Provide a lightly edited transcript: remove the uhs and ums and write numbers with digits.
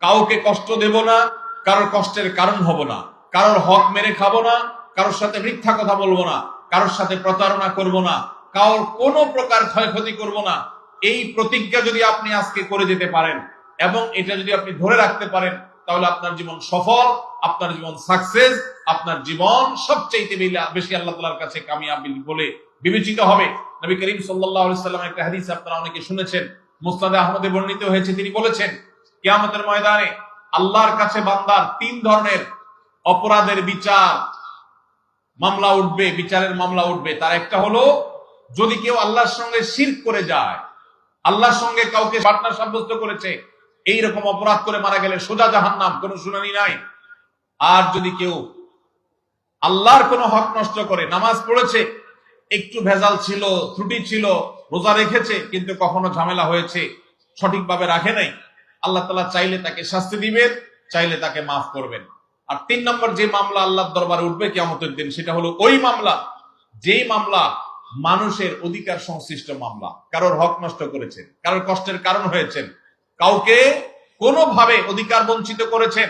কাউকে কষ্ট দেব না, কারোর কষ্টের কারণ হব না, কারোর হক মেরে খাবো না, কারোর সাথে মিথ্যা কথা বলবো না, কারোর সাথে প্রতারণা করব না, কারোর কোনো প্রকার ক্ষয়ক্ষতি করব না। এই প্রতিজ্ঞা যদি আপনি আজকে করে যেতে পারেন এবং এটা যদি আপনি ধরে রাখতে পারেন, তাহলে আপনার জীবন সফল, আপনার জীবন সাকসেস, আপনার জীবন সবচেয়ে বেশি আল্লাহ তাআলার কাছে কামিয়াবি বলে বিবেচিত হবে। নবী করিম সাল্লাল্লাহু আলাইহি সাল্লামের একটা হাদিস আপনারা অনেকে শুনেছেন, মুসনাদে আহমদে বর্ণিত হয়েছে। তিনি বলেছেন, কিয়ামতের ময়দানে আল্লাহর কাছে বান্দার তিন ধরনের অপরাধের বিচারের মামলা উঠবে। তার একটা হলো, যদি কেউ আল্লাহর সঙ্গে শিরক করে যায়, আল্লাহর সঙ্গে কাউকে পার্টনার সাব্যস্ত করেছে, এইরকম অপরাধ করে মারা গেলে সোজা জাহান্নাম, কোনো শুনানি নাই। আর যদি কেউ আল্লাহর কোনো হক নষ্ট করে, নামাজ পড়েছে, একটু ভেজাল ছিল, ত্রুটি ছিল, রোজা রেখেছে, কিন্তু কখনো ঝামেলা হয়েছে, সঠিকভাবে রাখে নাই, আল্লাহ তাআলা চাইলে তাকে শাস্তি দিবেন, চাইলে তাকে মাফ করবেন। আর তিন নম্বর যে মামলা আল্লাহর দরবারে উঠবে কিয়ামতের দিন, সেটা হলো ওই মামলা, যেই মামলা মানুষের অধিকার সংশ্লিষ্ট মামলা। কারোর হক নষ্ট করেছেন, কারোর কষ্টের কারণ হয়েছেন, কাউকে কোনোভাবে অধিকার বঞ্চিত করেছেন,